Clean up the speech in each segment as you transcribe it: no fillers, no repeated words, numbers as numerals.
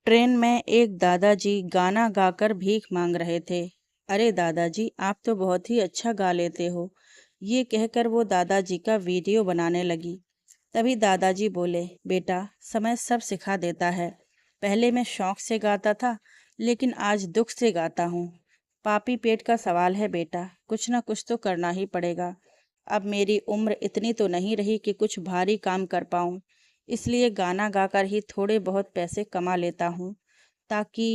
Train में एक दादाजी गाना गाकर भीख मांग रहे थे। अरे दादाजी, आप तो बहुत ही अच्छा गा लेते हो। ये कहकर वो दादाजी का वीडियो बनाने लगी। तभी दादाजी बोले, बेटा, समय सब सिखा देता है। पहले मैं शौक से गाता था, लेकिन आज दुख से गाता हूँ। पापी पेट का सवाल है बेटा, कुछ ना कुछ तो करना ही पड़ेगा। अब मेरी उम्र इतनी तो नहीं रही कि कुछ भारी काम कर पाऊँ। इसलिए गाना गाकर ही थोड़े बहुत पैसे कमा लेता हूँ, ताकि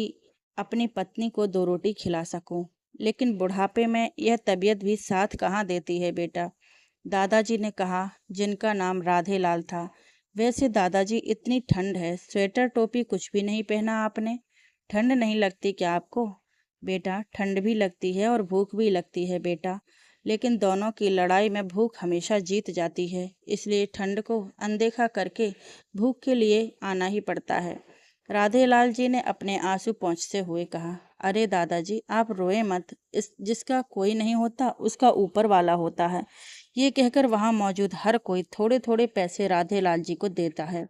अपनी पत्नी को दो रोटी खिला सकूं। लेकिन बुढ़ापे में यह तबीयत भी साथ कहाँ देती है बेटा। दादाजी ने कहा, जिनका नाम राधे लाल था। वैसे दादाजी, इतनी ठंड है, स्वेटर टोपी कुछ भी नहीं पहना आपने। ठंड नहीं लगती क्या आपको? बेटा, ठंड भी लगती है और भूख भी लगती है बेटा, लेकिन दोनों की लड़ाई में भूख हमेशा जीत जाती है। इसलिए ठंड को अनदेखा करके भूख के लिए आना ही पड़ता है। राधे लाल जी ने अपने आंसू पोंछते हुए कहा, अरे दादाजी, आप रोए मत। इस जिसका कोई नहीं होता उसका ऊपर वाला होता है। ये कहकर वहां मौजूद हर कोई थोड़े थोड़े पैसे राधे लाल जी को देता है।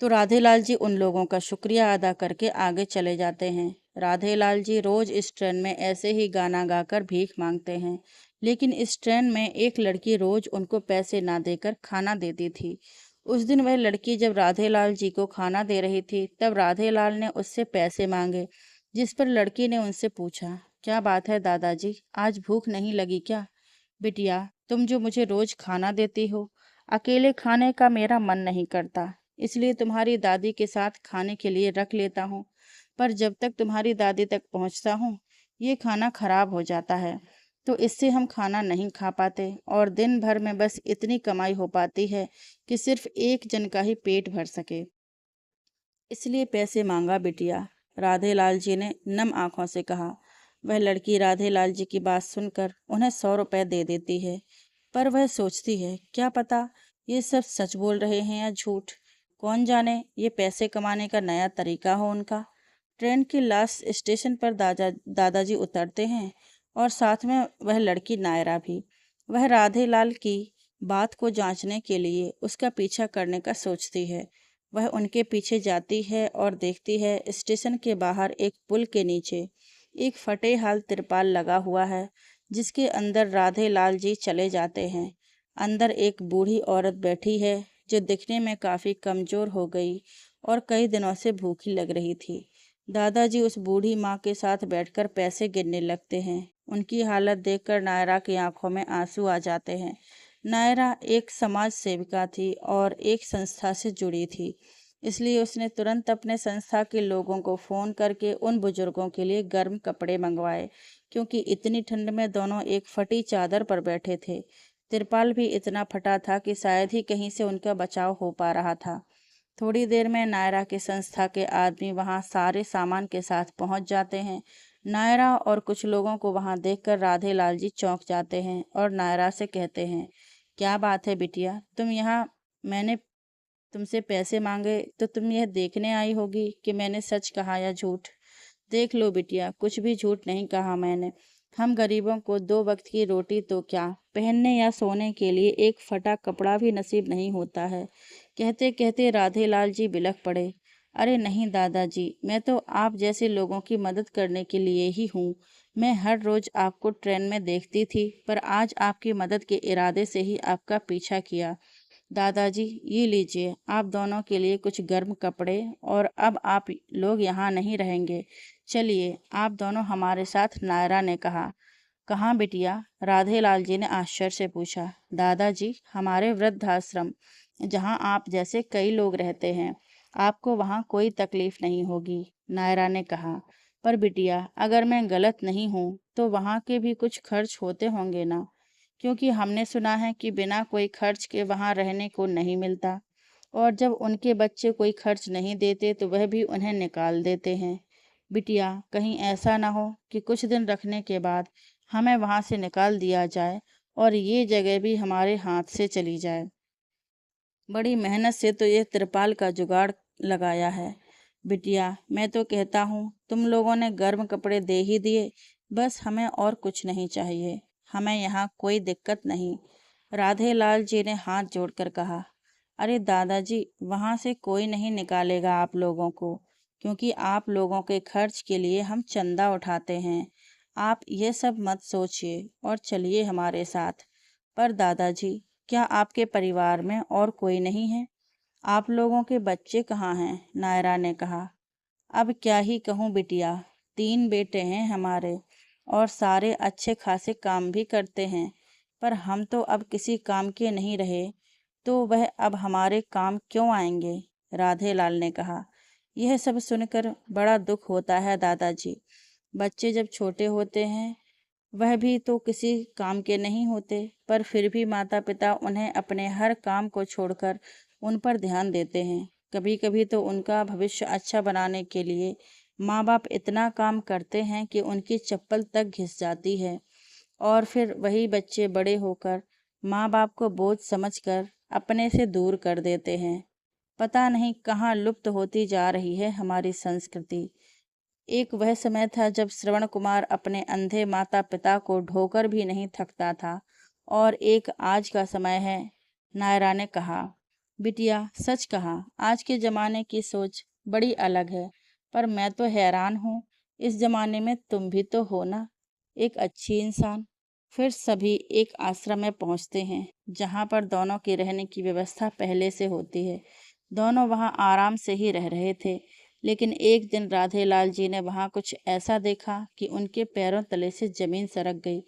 तो राधे लाल जी उन लोगों का शुक्रिया अदा करके आगे चले जाते हैं। राधे लाल जी रोज इस ट्रेन में ऐसे ही गाना गाकर भीख मांगते हैं। लेकिन इस ट्रेन में एक लड़की रोज उनको पैसे ना देकर खाना देती थी। उस दिन वह लड़की जब राधे लाल जी को खाना दे रही थी, तब राधे लाल ने उससे पैसे मांगे। जिस पर लड़की ने उनसे पूछा, क्या बात है दादाजी, आज भूख नहीं लगी क्या? बिटिया, तुम जो मुझे रोज खाना देती हो, अकेले खाने का मेरा मन नहीं करता, इसलिए तुम्हारी दादी के साथ खाने के लिए रख लेता हूँ। पर जब तक तुम्हारी दादी तक पहुँचता हूँ, ये खाना खराब हो जाता है। तो इससे हम खाना नहीं खा पाते और दिन भर में बस इतनी कमाई हो पाती है कि सिर्फ एक जन का ही पेट भर सके। इसलिए पैसे मांगा बिटिया, राधे लाल जी ने नम आंखों से कहा। वह लड़की राधे लाल जी की बात सुनकर उन्हें 100 रुपए दे देती है। पर वह सोचती है, क्या पता ये सब सच बोल रहे हैं या झूठ। कौन जाने ये पैसे कमाने का नया तरीका हो उनका। ट्रेन के लास्ट स्टेशन पर दादाजी उतरते हैं और साथ में वह लड़की नायरा भी। वह राधे लाल की बात को जांचने के लिए उसका पीछा करने का सोचती है। वह उनके पीछे जाती है और देखती है स्टेशन के बाहर एक पुल के नीचे एक फटे हाल तिरपाल लगा हुआ है, जिसके अंदर राधे लाल जी चले जाते हैं। अंदर एक बूढ़ी औरत बैठी है, जो दिखने में काफ़ी कमज़ोर हो गई और कई दिनों से भूखी लग रही थी। दादाजी उस बूढ़ी माँ के साथ बैठकर पैसे गिनने लगते हैं। उनकी हालत देखकर नायरा की आंखों में आंसू आ जाते हैं। नायरा एक समाज सेविका थी और एक संस्था से जुड़ी थी, इसलिए उसने तुरंत अपने संस्था के लोगों को फ़ोन करके उन बुजुर्गों के लिए गर्म कपड़े मंगवाए, क्योंकि इतनी ठंड में दोनों एक फटी चादर पर बैठे थे। तिरपाल भी इतना फटा था कि शायद ही कहीं से उनका बचाव हो पा रहा था। थोड़ी देर में नायरा के संस्था के आदमी वहां सारे सामान के साथ पहुंच जाते हैं। नायरा और कुछ लोगों को वहां देखकर राधे लाल जी चौंक जाते हैं और नायरा से कहते हैं, क्या बात है बिटिया, तुम यहाँ? मैंने तुमसे पैसे मांगे तो तुम यह देखने आई होगी कि मैंने सच कहा या झूठ। देख लो बिटिया, कुछ भी झूठ नहीं कहा मैंने। हम गरीबों को 2 वक्त की रोटी तो क्या, पहनने या सोने के लिए एक फटा कपड़ा भी नसीब नहीं होता है। कहते कहते राधे लाल जी बिलख पड़े। अरे नहीं दादाजी, मैं तो आप जैसे लोगों की मदद करने के लिए ही हूँ। मैं हर रोज आपको ट्रेन में देखती थी, पर आज आपकी मदद के इरादे से ही आपका पीछा किया। दादाजी, ये लीजिए आप दोनों के लिए कुछ गर्म कपड़े, और अब आप लोग यहाँ नहीं रहेंगे। चलिए आप दोनों हमारे साथ, नायरा ने कहा। कहाँ बिटिया? राधे लाल जी ने आश्चर्य से पूछा। दादाजी, हमारे वृद्धाश्रम, जहाँ आप जैसे कई लोग रहते हैं। आपको वहाँ कोई तकलीफ नहीं होगी, नायरा ने कहा। पर बिटिया, अगर मैं गलत नहीं हूँ तो वहाँ के भी कुछ खर्च होते होंगे ना, क्योंकि हमने सुना है कि बिना कोई खर्च के वहाँ रहने को नहीं मिलता, और जब उनके बच्चे कोई खर्च नहीं देते तो वह भी उन्हें निकाल देते हैं। बिटिया, कहीं ऐसा ना हो कि कुछ दिन रखने के बाद हमें वहाँ से निकाल दिया जाए और ये जगह भी हमारे हाथ से चली जाए। बड़ी मेहनत से तो ये त्रिपाल का जुगाड़ लगाया है। बिटिया, मैं तो कहता हूँ तुम लोगों ने गर्म कपड़े दे ही दिए, बस हमें और कुछ नहीं चाहिए। हमें यहाँ कोई दिक्कत नहीं। राधे लाल जी ने हाथ जोड़कर कहा। अरे दादाजी, वहाँ से कोई नहीं निकालेगा आप लोगों को, क्योंकि आप लोगों के खर्च के लिए हम चंदा उठाते हैं। आप ये सब मत सोचिए और चलिए हमारे साथ। पर दादाजी, क्या आपके परिवार में और कोई नहीं है? आप लोगों के बच्चे कहाँ हैं? नायरा ने कहा। अब क्या ही कहूँ बिटिया, 3 बेटे हैं हमारे और सारे अच्छे खासे काम भी करते हैं, पर हम तो अब किसी काम के नहीं रहे, तो वह अब हमारे काम क्यों आएंगे? राधे लाल ने कहा। यह सब सुनकर बड़ा दुख होता है दादाजी। बच्चे जब छोटे होते हैं वह भी तो किसी काम के नहीं होते, पर फिर भी माता पिता उन्हें अपने हर काम को छोड़कर उन पर ध्यान देते हैं। कभी कभी तो उनका भविष्य अच्छा बनाने के लिए माँ बाप इतना काम करते हैं कि उनकी चप्पल तक घिस जाती है, और फिर वही बच्चे बड़े होकर माँ बाप को बोझ समझकर अपने से दूर कर देते हैं। पता नहीं कहाँ लुप्त होती जा रही है हमारी संस्कृति। एक वह समय था जब श्रवण कुमार अपने अंधे माता पिता को ढोकर भी नहीं थकता था, और एक आज का समय है। नायरा ने कहा। बिटिया, सच कहा, आज के जमाने की सोच बड़ी अलग है, पर मैं तो हैरान हूँ, इस जमाने में तुम भी तो हो ना, एक अच्छी इंसान। फिर सभी एक आश्रम में पहुँचते हैं, जहाँ पर दोनों के रहने की व्यवस्था पहले से होती है। दोनों वहाँ आराम से ही रह रहे थे, लेकिन एक दिन राधे लाल जी ने वहाँ कुछ ऐसा देखा कि उनके पैरों तले से जमीन सरक गई।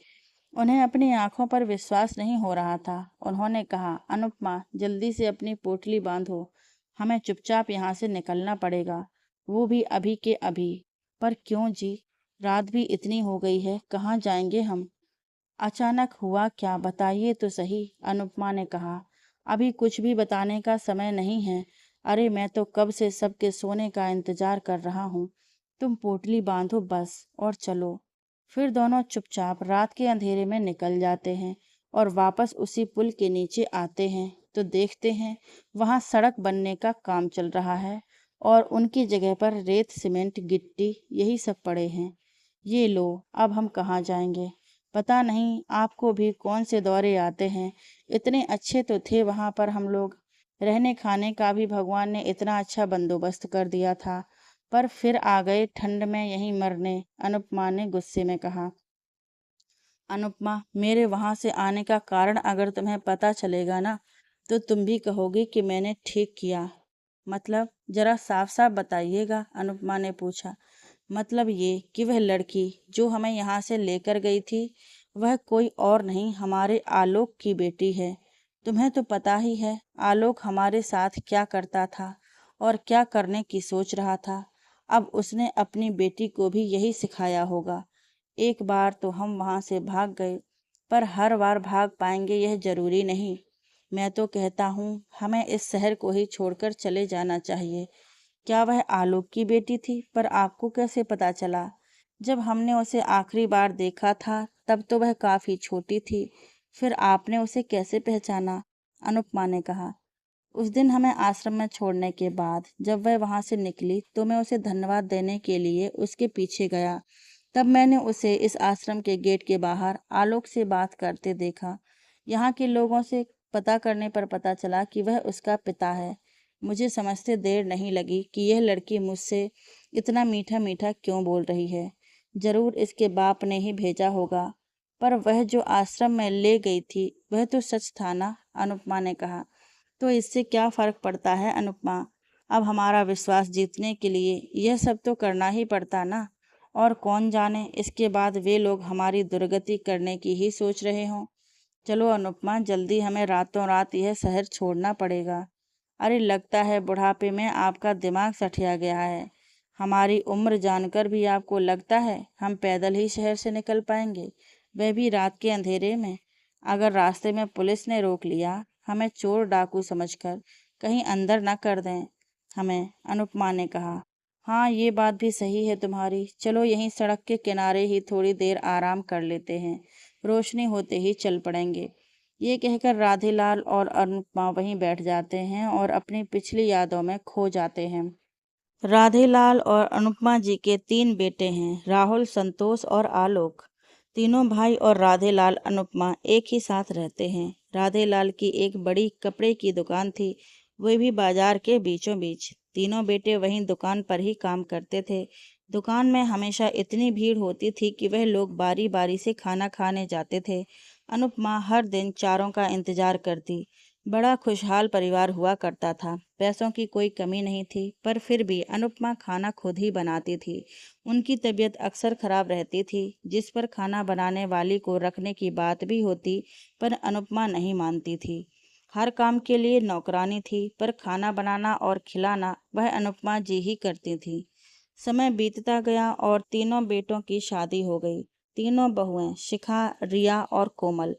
उन्हें अपनी आंखों पर विश्वास नहीं हो रहा था। उन्होंने कहा, अनुपमा, जल्दी से अपनी पोटली बांधो, हमें चुपचाप यहाँ से निकलना पड़ेगा, वो भी अभी के अभी। पर क्यों जी? रात भी इतनी हो गई है, कहाँ जाएंगे हम? अचानक हुआ क्या, बताइए तो सही, अनुपमा ने कहा। अभी कुछ भी बताने का समय नहीं है। अरे मैं तो कब से सबके सोने का इंतजार कर रहा हूँ। तुम पोटली बांधो बस और चलो। फिर दोनों चुपचाप रात के अंधेरे में निकल जाते हैं और वापस उसी पुल के नीचे आते हैं तो देखते हैं वहाँ सड़क बनने का काम चल रहा है, और उनकी जगह पर रेत सीमेंट गिट्टी यही सब पड़े हैं। ये लो, अब हम कहाँ जाएंगे? पता नहीं आपको भी कौन से दौरे आते हैं। इतने अच्छे तो थे वहाँ पर हम लोग, रहने खाने का भी भगवान ने इतना अच्छा बंदोबस्त कर दिया था, पर फिर आ गए ठंड में यहीं मरने, अनुपमा ने गुस्से में कहा। अनुपमा, मेरे वहाँ से आने का कारण अगर तुम्हें पता चलेगा ना, तो तुम भी कहोगे कि मैंने ठीक किया। मतलब जरा साफ साफ बताइएगा, अनुपमा ने पूछा। मतलब ये कि वह लड़की जो हमें यहाँ से लेकर गई थी, वह कोई और नहीं, हमारे आलोक की बेटी है। तुम्हें तो पता ही है आलोक हमारे साथ क्या करता था और क्या करने की सोच रहा था। अब उसने अपनी बेटी को भी यही सिखाया होगा। एक बार तो हम वहाँ से भाग गए, पर हर बार भाग पाएंगे यह जरूरी नहीं। मैं तो कहता हूँ हमें इस शहर को ही छोड़कर चले जाना चाहिए। क्या वह आलोक की बेटी थी? पर आपको कैसे पता चला? जब हमने उसे आखिरी बार देखा था तब तो वह काफी छोटी थी, फिर आपने उसे कैसे पहचाना? अनुपमा ने कहा। उस दिन हमें आश्रम में छोड़ने के बाद जब वह वहां से निकली तो मैं उसे धन्यवाद देने के लिए उसके पीछे गया। तब मैंने उसे इस आश्रम के गेट के बाहर आलोक से बात करते देखा। यहाँ के लोगों से पता करने पर पता चला कि वह उसका पिता है। मुझे समझते देर नहीं लगी कि यह लड़की मुझसे इतना मीठा मीठा क्यों बोल रही है। जरूर इसके बाप ने ही भेजा होगा। पर वह जो आश्रम में ले गई थी वह तो सच था ना, अनुपमा ने कहा। तो इससे क्या फर्क पड़ता है अनुपमा? अब हमारा विश्वास जीतने के लिए यह सब तो करना ही पड़ता ना। और कौन जाने इसके बाद वे लोग हमारी दुर्गति करने की ही सोच रहे हों। चलो अनुपमा, जल्दी हमें रातों रात यह शहर छोड़ना पड़ेगा। अरे लगता है बुढ़ापे में आपका दिमाग सठिया गया है। हमारी उम्र जानकर भी आपको लगता है हम पैदल ही शहर से निकल पाएंगे, वह भी रात के अंधेरे में? अगर रास्ते में पुलिस ने रोक लिया, हमें चोर डाकू समझकर कहीं अंदर न कर दें हमें, अनुपमा ने कहा। हाँ, ये बात भी सही है तुम्हारी। चलो यहीं सड़क के किनारे ही थोड़ी देर आराम कर लेते हैं, रोशनी होते ही चल पड़ेंगे। ये कहकर राधेलाल और अनुपमा वहीं बैठ जाते हैं और अपनी पिछली यादों में खो जाते हैं। राधेलाल और अनुपमा जी के 3 बेटे हैं, राहुल, संतोष और आलोक। तीनों भाई और राधेलाल अनुपमा एक ही साथ रहते हैं। राधेलाल की एक बड़ी कपड़े की दुकान थी, वो भी बाजार के बीचों बीच। तीनों बेटे वहीं दुकान पर ही काम करते थे। दुकान में हमेशा इतनी भीड़ होती थी कि वह लोग बारी बारी से खाना खाने जाते थे। अनुपमा हर दिन चारों का इंतजार करती। बड़ा खुशहाल परिवार हुआ करता था। पैसों की कोई कमी नहीं थी, पर फिर भी अनुपमा खाना खुद ही बनाती थी। उनकी तबीयत अक्सर खराब रहती थी, जिस पर खाना बनाने वाली को रखने की बात भी होती, पर अनुपमा नहीं मानती थी। हर काम के लिए नौकरानी थी, पर खाना बनाना और खिलाना वह अनुपमा जी ही करती थी। समय बीतता गया और तीनों बेटों की शादी हो गई। तीनों बहुएं शिखा, रिया और कोमल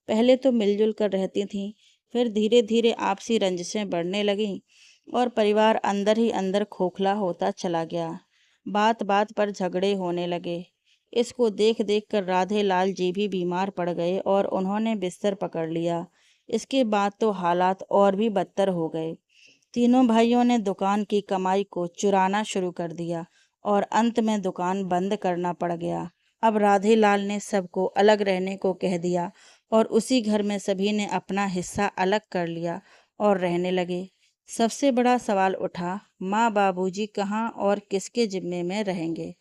पहले तो मिलजुल कर रहती थीं, फिर धीरे धीरे आपसी रंजिशें बढ़ने लगीं और परिवार अंदर ही अंदर खोखला होता चला गया। बात बात पर झगड़े होने लगे। इसको देख देख कर राधे लाल जी भी बीमार पड़ गए और उन्होंने बिस्तर पकड़ लिया। इसके बाद तो हालात और भी बदतर हो गए। तीनों भाइयों ने दुकान की कमाई को चुराना शुरू कर दिया और अंत में दुकान बंद करना पड़ गया। अब राधे लाल ने सबको अलग रहने को कह दिया और उसी घर में सभी ने अपना हिस्सा अलग कर लिया और रहने लगे। सबसे बड़ा सवाल उठा, माँ बाबूजी कहाँ और किसके जिम्मे में रहेंगे।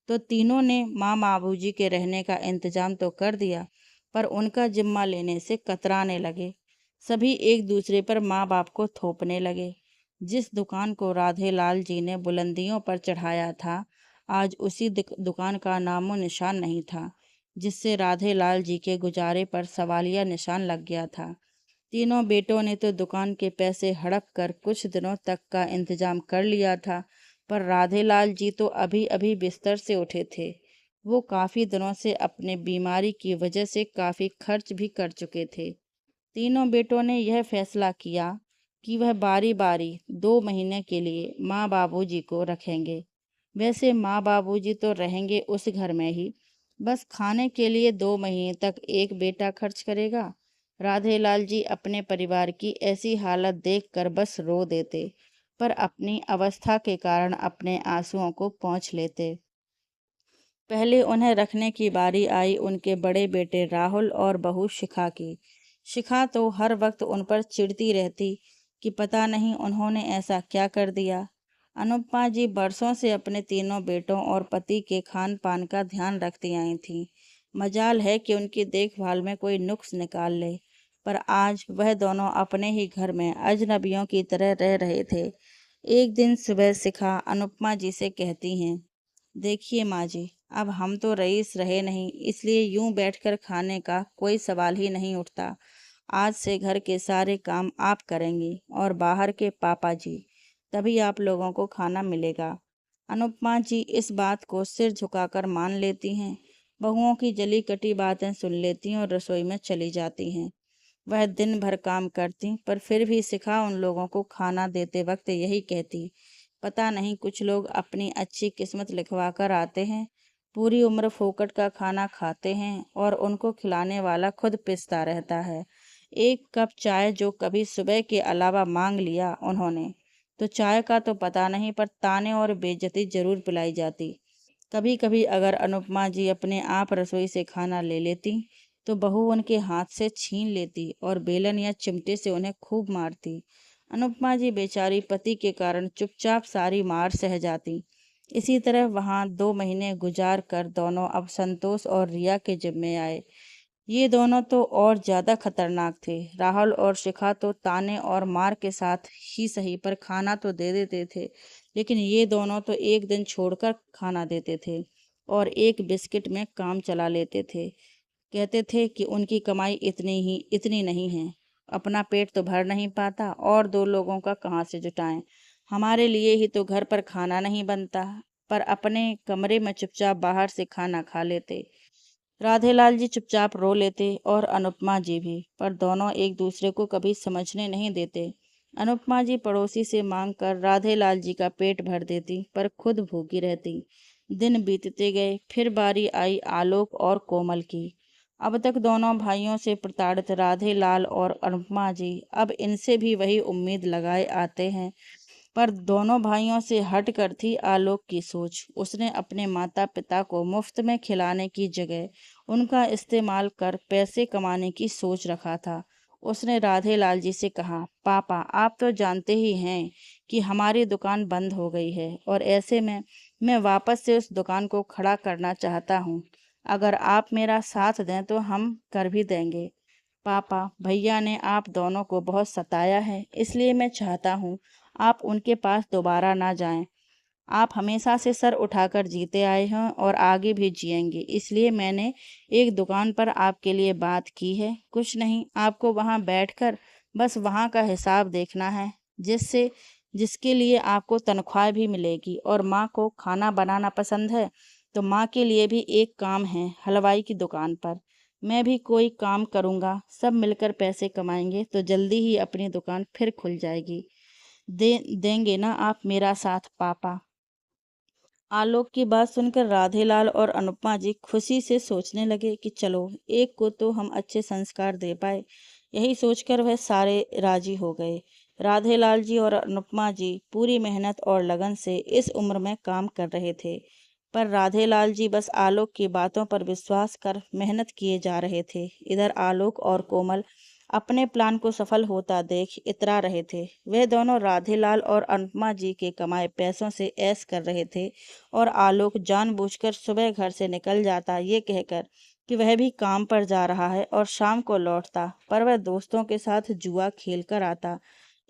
तो तीनों ने माँ बाबूजी के रहने का इंतजाम तो कर दिया, पर उनका जिम्मा लेने से कतराने लगे। सभी एक दूसरे पर माँ बाप को थोपने लगे। जिस दुकान को राधे लाल जी ने बुलंदियों पर चढ़ाया था, आज उसी दुकान का नामो निशान नहीं था, जिससे राधे लाल जी के गुजारे पर सवालिया निशान लग गया था। तीनों बेटों ने तो दुकान के पैसे हड़प कर कुछ दिनों तक का इंतजाम कर लिया था, पर राधे लाल जी तो अभी अभी बिस्तर से उठे थे। वो काफी दिनों से अपने बीमारी की वजह से काफी खर्च भी कर चुके थे। तीनों बेटों ने यह फैसला किया कि वह बारी बारी 2 महीने के लिए माँ बाबूजी को रखेंगे। वैसे माँ बाबूजी तो रहेंगे उस घर में ही, बस खाने के लिए 2 महीने तक एक बेटा खर्च करेगा। राधे लाल जी अपने परिवार की ऐसी हालत देखकर बस रो देते, पर अपनी अवस्था के कारण अपने आंसुओं को पोंछ लेते। पहले उन्हें रखने की बारी आई उनके बड़े बेटे राहुल और बहू शिखा की। शिखा तो हर वक्त उन पर चिढ़ती रहती कि पता नहीं उन्होंने ऐसा क्या कर दिया। अनुपमा जी बरसों से अपने तीनों बेटों और पति के खान पान का ध्यान रखती आई थीं। मजाल है कि उनकी देखभाल में कोई नुक्स निकाल ले, पर आज वह दोनों अपने ही घर में अजनबियों की तरह रह रहे थे। एक दिन सुबह शिखा अनुपमा जी से कहती हैं, देखिए माँ जी, अब हम तो रईस रहे नहीं, इसलिए यूं बैठकर खाने का कोई सवाल ही नहीं उठता। आज से घर के सारे काम आप करेंगी और बाहर के पापा जी, तभी आप लोगों को खाना मिलेगा। अनुपमा जी इस बात को सिर झुकाकर मान लेती हैं। बहुओं की जली कटी बातें सुन लेती हैं और रसोई में चली जाती हैं। वह दिन भर काम करती, पर फिर भी शिखा उन लोगों को खाना देते वक्त यही कहती, पता नहीं कुछ लोग अपनी अच्छी किस्मत लिखवा कर आते हैं, पूरी उम्र फोकट का खाना खाते हैं और उनको खिलाने वाला खुद पिसता रहता है। एक कप चाय जो कभी सुबह के अलावा मांग लिया उन्होंने, तो चाय का तो पता नहीं, पर ताने और बेइज्जती जरूर पिलाई जाती। कभी कभी अगर अनुपमा जी अपने आप रसोई से खाना ले लेती, तो बहू उनके हाथ से छीन लेती और बेलन या चिमटे से उन्हें खूब मारती। अनुपमा जी बेचारी पति के कारण चुपचाप सारी मार सह जाती। इसी तरह वहां 2 महीने गुजार कर दोनों अब संतोष और रिया के जिम्मे आए। ये दोनों तो और ज्यादा खतरनाक थे। राहुल और शिखा तो ताने और मार के साथ ही सही, पर खाना तो दे देते थे, लेकिन ये दोनों तो एक दिन छोड़कर खाना देते थे और एक बिस्किट में काम चला लेते थे। कहते थे कि उनकी कमाई इतनी नहीं है, अपना पेट तो भर नहीं पाता और 2 लोगों का कहाँ से जुटाएं। हमारे लिए ही तो घर पर खाना नहीं बनता, पर अपने कमरे में चुपचाप बाहर से खाना खा लेते। राधे लाल जी चुपचाप रो लेते और अनुपमा जी भी, पर दोनों एक दूसरे को कभी समझने नहीं देते। अनुपमा जी पड़ोसी से मांग कर राधे लाल जी का पेट भर देती, पर खुद भूखी रहती। दिन बीतते गए, फिर बारी आई आलोक और कोमल की। अब तक दोनों भाइयों से प्रताड़ित राधे लाल और अनुपमा जी अब इनसे भी वही उम्मीद लगाए आते हैं, पर दोनों भाइयों से हट कर थी आलोक की सोच। उसने अपने माता पिता को मुफ्त में खिलाने की जगह उनका इस्तेमाल कर पैसे कमाने की सोच रखा था। उसने राधे लाल जी से कहा, पापा आप तो जानते ही हैं कि हमारी दुकान बंद हो गई है और ऐसे में मैं वापस से उस दुकान को खड़ा करना चाहता हूँ। अगर आप मेरा साथ दें तो हम कर भी देंगे। पापा भैया ने आप दोनों को बहुत सताया है, इसलिए मैं चाहता हूँ आप उनके पास दोबारा ना जाएं। आप हमेशा से सर उठाकर जीते आए हैं और आगे भी जिएंगे, इसलिए मैंने एक दुकान पर आपके लिए बात की है। कुछ नहीं, आपको वहां बैठकर बस वहां का हिसाब देखना है, जिससे जिसके लिए आपको तनख्वाह भी मिलेगी। और माँ को खाना बनाना पसंद है, तो माँ के लिए भी एक काम है हलवाई की दुकान पर। मैं भी कोई काम करूँगा, सब मिलकर पैसे कमाएंगे तो जल्दी ही अपनी दुकान फिर खुल जाएगी। देंगे ना आप मेरा साथ पापा? आलोक की बात सुनकर राधेलाल और अनुपमा जी खुशी से सोचने लगे कि चलो एक को तो हम अच्छे संस्कार दे पाए। यही सोचकर वह सारे राजी हो गए। राधेलाल जी और अनुपमा जी पूरी मेहनत और लगन से इस उम्र में काम कर रहे थे, पर राधेलाल जी बस आलोक की बातों पर विश्वास कर मेहनत किए जा रहे थे। इधर आलोक और कोमल अपने प्लान को सफल होता देख इतरा रहे थे। वे दोनों राधेलाल और अनुपमा जी के कमाए पैसों से ऐश कर रहे थे और आलोक जानबूझकर सुबह घर से निकल जाता ये कहकर कि वह भी काम पर जा रहा है और शाम को लौटता, पर वह दोस्तों के साथ जुआ खेल कर आता।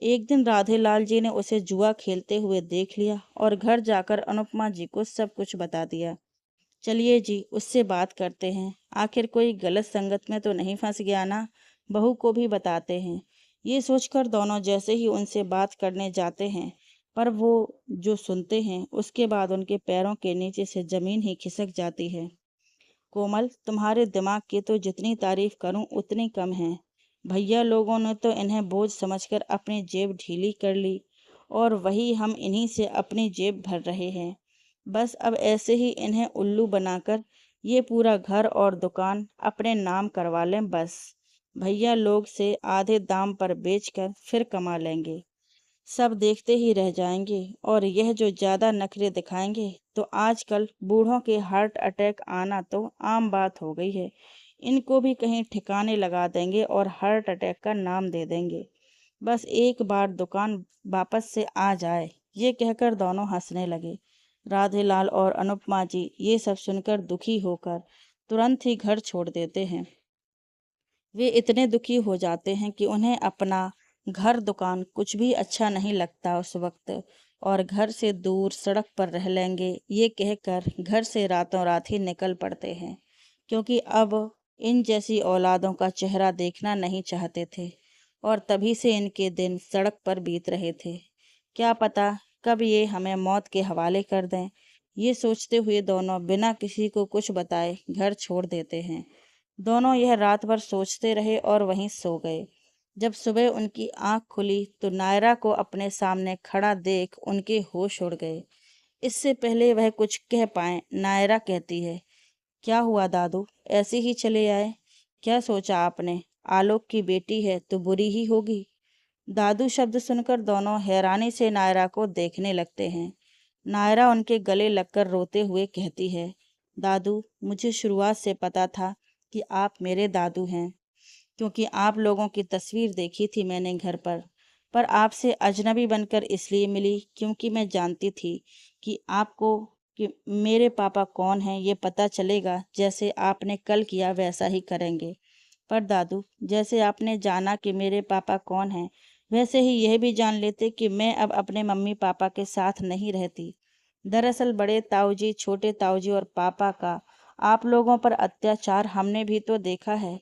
एक दिन राधेलाल जी ने उसे जुआ खेलते हुए देख लिया और घर जाकर अनुपमा जी को सब कुछ बता दिया। चलिए जी उससे बात करते हैं, आखिर कोई गलत संगत में तो नहीं फंस गया ना, बहू को भी बताते हैं। ये सोचकर दोनों जैसे ही उनसे बात करने जाते हैं, पर वो जो सुनते हैं उसके बाद उनके पैरों के नीचे से जमीन ही खिसक जाती है। कोमल तुम्हारे दिमाग की तो जितनी तारीफ करूं उतनी कम है। भैया लोगों ने तो इन्हें बोझ समझकर अपनी जेब ढीली कर ली और वही हम इन्हीं से अपनी जेब भर रहे हैं। बस अब ऐसे ही इन्हें उल्लू बनाकर ये पूरा घर और दुकान अपने नाम करवा लें बस। भैया लोग से आधे दाम पर बेचकर फिर कमा लेंगे। सब देखते ही रह जाएंगे और यह जो ज्यादा नखरे दिखाएंगे तो आजकल बूढ़ों के हार्ट अटैक आना तो आम बात हो गई है। इनको भी कहीं ठिकाने लगा देंगे और हार्ट अटैक का नाम दे देंगे। बस एक बार दुकान वापस से आ जाए। ये कहकर दोनों हंसने लगे। राधेलाल और अनुपमा जी ये सब सुनकर दुखी होकर तुरंत ही घर छोड़ देते हैं। वे इतने दुखी हो जाते हैं कि उन्हें अपना घर दुकान कुछ भी अच्छा नहीं लगता उस वक्त, और घर से दूर सड़क पर रह लेंगे ये कहकर घर से रातों रात ही निकल पड़ते हैं, क्योंकि अब इन जैसी औलादों का चेहरा देखना नहीं चाहते थे। और तभी से इनके दिन सड़क पर बीत रहे थे। क्या पता कब ये हमें मौत के हवाले कर दें। ये सोचते हुए दोनों बिना किसी को कुछ बताए घर छोड़ देते हैं। दोनों यह रात भर सोचते रहे और वहीं सो गए। जब सुबह उनकी आंख खुली तो नायरा को अपने सामने खड़ा देख उनके होश उड़ गए। इससे पहले वह कुछ कह पाए, नायरा कहती है, क्या हुआ दादू, ऐसे ही चले आए? क्या सोचा आपने? आलोक की बेटी है तो बुरी ही होगी। दादू शब्द सुनकर दोनों हैरानी से नायरा को देखने लगते हैं। नायरा उनके गले लगकर रोते हुए कहती है, दादू मुझे शुरुआत से पता था कि आप मेरे दादू हैं, क्योंकि आप लोगों की तस्वीर देखी थी मैंने घर पर आपसे अजनबी बनकर इसलिए मिली क्योंकि मैं जानती थी कि आपको कि मेरे पापा कौन हैं ये पता चलेगा, जैसे आपने कल किया वैसा ही करेंगे। पर दादू जैसे आपने जाना कि मेरे पापा कौन हैं, वैसे ही यह भी जान लेते कि मैं अब अपने मम्मी पापा के साथ नहीं रहती। दरअसल बड़े ताऊजी, छोटे ताऊजी और पापा का आप लोगों पर अत्याचार हमने भी तो देखा है।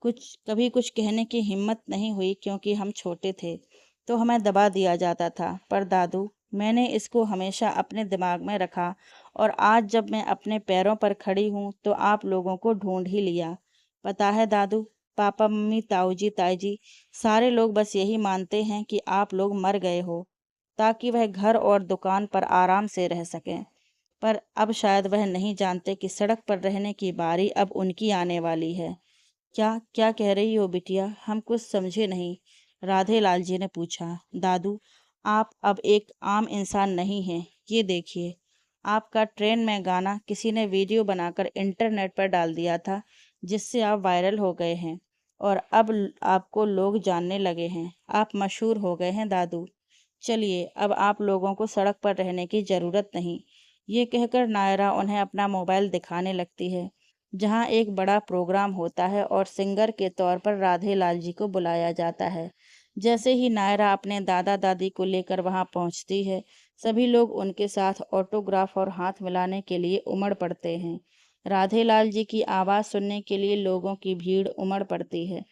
कभी कुछ कहने की हिम्मत नहीं हुई क्योंकि हम छोटे थे, तो हमें दबा दिया जाता था। पर दादू मैंने इसको हमेशा अपने दिमाग में रखा और आज जब मैं अपने पैरों पर खड़ी हूँ तो आप लोगों को ढूंढ ही लिया। पता है दादू, पापा मम्मी ताऊजी ताईजी सारे लोग बस यही मानते हैं कि आप लोग मर गए हो, ताकि वह घर और दुकान पर आराम से रह सकें। पर अब शायद वह नहीं जानते कि सड़क पर रहने की बारी अब उनकी आने वाली है। क्या क्या कह रही हो बिटिया, हम कुछ समझे नहीं। राधे लाल जी ने पूछा। दादू आप अब एक आम इंसान नहीं हैं, ये देखिए आपका ट्रेन में गाना किसी ने वीडियो बनाकर इंटरनेट पर डाल दिया था, जिससे आप वायरल हो गए हैं और अब आपको लोग जानने लगे हैं। आप मशहूर हो गए हैं दादू। चलिए, अब आप लोगों को सड़क पर रहने की ज़रूरत नहीं। ये कहकर नायरा उन्हें अपना मोबाइल दिखाने लगती है, जहाँ एक बड़ा प्रोग्राम होता है और सिंगर के तौर पर राधे लाल जी को बुलाया जाता है। जैसे ही नायरा अपने दादा दादी को लेकर वहाँ पहुँचती है, सभी लोग उनके साथ ऑटोग्राफ और हाथ मिलाने के लिए उमड़ पड़ते हैं। राधे लाल जी की आवाज़ सुनने के लिए लोगों की भीड़ उमड़ पड़ती है।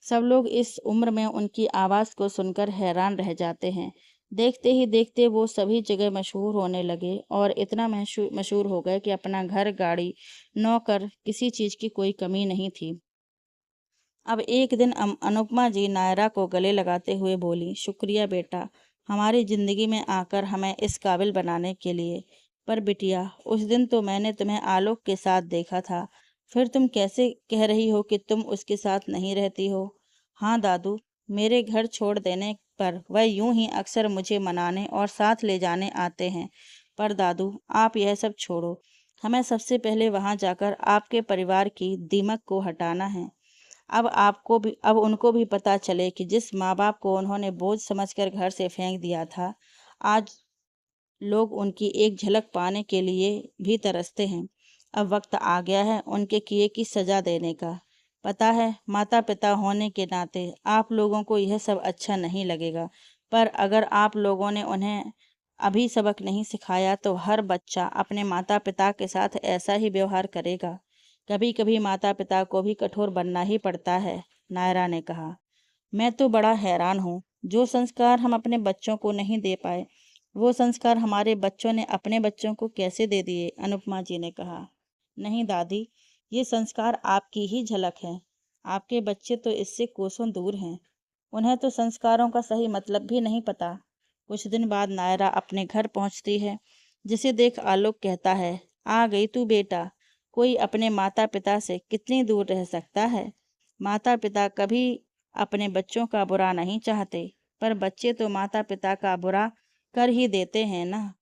सब लोग इस उम्र में उनकी आवाज़ को सुनकर हैरान रह जाते हैं। देखते ही देखते वो सभी जगह मशहूर होने लगे और इतना मशहूर हो गए कि अपना घर, गाड़ी, नौकर, किसी चीज़ की कोई कमी नहीं थी। अब एक दिन अनुपमा जी नायरा को गले लगाते हुए बोली, शुक्रिया बेटा, हमारी ज़िंदगी में आकर हमें इस काबिल बनाने के लिए। पर बिटिया, उस दिन तो मैंने तुम्हें आलोक के साथ देखा था, फिर तुम कैसे कह रही हो कि तुम उसके साथ नहीं रहती हो? हाँ दादू, मेरे घर छोड़ देने पर वह यूं ही अक्सर मुझे मनाने और साथ ले जाने आते हैं। पर दादू, आप यह सब छोड़ो, हमें सबसे पहले वहां जाकर आपके परिवार की दीमक को हटाना है। अब उनको भी पता चले कि जिस माँ बाप को उन्होंने बोझ समझकर घर से फेंक दिया था, आज लोग उनकी एक झलक पाने के लिए भी तरसते हैं। अब वक्त आ गया है उनके किए की सजा देने का। पता है, माता पिता होने के नाते आप लोगों को यह सब अच्छा नहीं लगेगा, पर अगर आप लोगों ने उन्हें अभी सबक नहीं सिखाया तो हर बच्चा अपने माता पिता के साथ ऐसा ही व्यवहार करेगा। कभी कभी माता पिता को भी कठोर बनना ही पड़ता है, नायरा ने कहा। मैं तो बड़ा हैरान हूँ, जो संस्कार हम अपने बच्चों को नहीं दे पाए, वो संस्कार हमारे बच्चों ने अपने बच्चों को कैसे दे दिए, अनुपमा जी ने कहा। नहीं दादी, ये संस्कार आपकी ही झलक है। आपके बच्चे तो इससे कोसों दूर हैं। उन्हें तो संस्कारों का सही मतलब भी नहीं पता। कुछ दिन बाद नायरा अपने घर पहुंचती है, जिसे देख आलोक कहता है, आ गई तू बेटा। कोई अपने माता पिता से कितनी दूर रह सकता है? माता पिता कभी अपने बच्चों का बुरा नहीं चाहते, पर बच्चे तो माता पिता का बुरा कर ही देते हैं ना,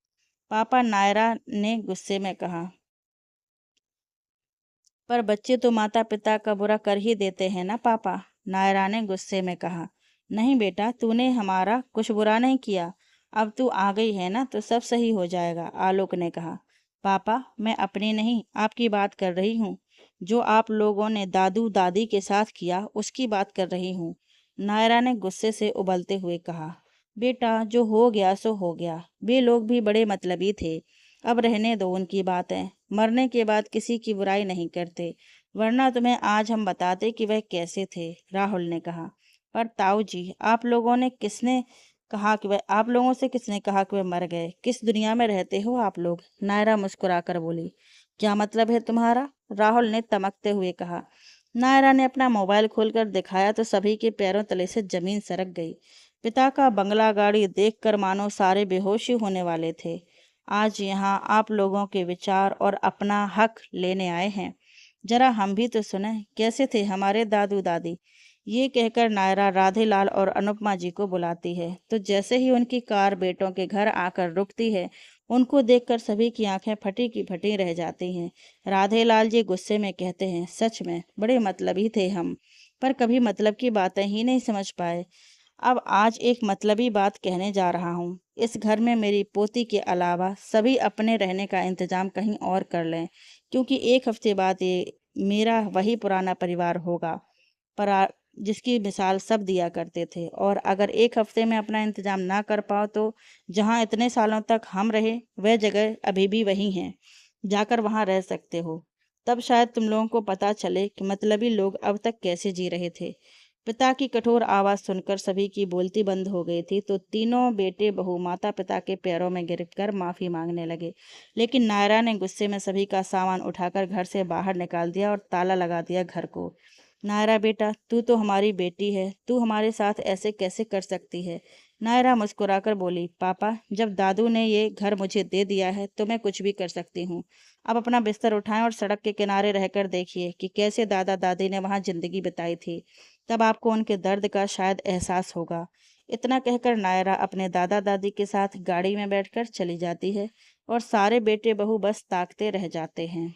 पापा, नायरा ने गुस्से में कहा। पर बच्चे तो माता पिता का बुरा कर ही देते हैं ना पापा, नायरा ने गुस्से में कहा। नहीं बेटा, तूने हमारा कुछ बुरा नहीं किया। अब तू आ गई है ना तो सब सही हो जाएगा, आलोक ने कहा। पापा, मैं अपनी नहीं आपकी बात कर रही हूँ। जो आप लोगों ने दादू दादी के साथ किया उसकी बात कर रही हूँ, नायरा ने गुस्से से उबलते हुए कहा। बेटा, जो हो गया सो हो गया। वे लोग भी बड़े मतलबी थे। अब रहने दो उनकी बातें। मरने के बाद किसी की बुराई नहीं करते, वरना तुम्हें आज हम बताते कि वह कैसे थे, राहुल ने कहा। पर ताऊ जी, आप लोगों से किसने कहा कि वह मर गए? किस दुनिया में रहते हो आप लोग? नायरा मुस्कुराकर बोली। क्या मतलब है तुम्हारा? राहुल ने तमकते हुए कहा। नायरा ने अपना मोबाइल खोलकर दिखाया तो सभी के पैरों तले से जमीन सरक गई। पिता का बंगला, गाड़ी देखकर मानो सारे बेहोश ही होने वाले थे। आज यहाँ आप लोगों के विचार और अपना हक लेने आए हैं। जरा हम भी तो सुने, कैसे थे हमारे दादू दादी? ये कहकर नायरा राधेलाल और अनुपमा जी को बुलाती है, तो जैसे ही उनकी कार बेटों के घर आकर रुकती है, उनको देखकर सभी की आंखें फटी की फटी रह जाती हैं। राधेलाल जी गुस्से में कहते हैं, सच में बड़े मतलबी थे हम, पर कभी मतलब की बातें ही नहीं समझ पाए। अब आज एक मतलबी बात कहने जा रहा हूँ। इस घर में मेरी पोती के अलावा सभी अपने रहने का इंतजाम कहीं और कर लें, क्योंकि एक हफ्ते बाद ये मेरा वही पुराना परिवार होगा, परा जिसकी मिसाल सब दिया करते थे। और अगर एक हफ्ते में अपना इंतजाम ना कर पाओ तो जहाँ इतने सालों तक हम रहे वह जगह अभी भी वही है, जाकर वहाँ रह सकते हो। तब शायद तुम लोगों को पता चले कि मतलबी लोग अब तक कैसे जी रहे थे। पिता की कठोर आवाज़ सुनकर सभी की बोलती बंद हो गई थी, तो तीनों बेटे बहू माता पिता के पैरों में गिरकर माफ़ी मांगने लगे। लेकिन नायरा ने गुस्से में सभी का सामान उठाकर घर से बाहर निकाल दिया और ताला लगा दिया घर को। नायरा बेटा, तू तो हमारी बेटी है, तू हमारे साथ ऐसे कैसे कर सकती है? नायरा मुस्कुराकर बोली, पापा, जब दादू ने ये घर मुझे दे दिया है तो मैं कुछ भी कर सकती हूँ। अब अपना बिस्तर उठाएं और सड़क के किनारे रहकर देखिए कि कैसे दादा दादी ने वहाँ जिंदगी बिताई थी। तब आपको उनके दर्द का शायद एहसास होगा। इतना कहकर नायरा अपने दादा दादी के साथ गाड़ी में बैठकर चली जाती है और सारे बेटे बहू बस ताकते रह जाते हैं।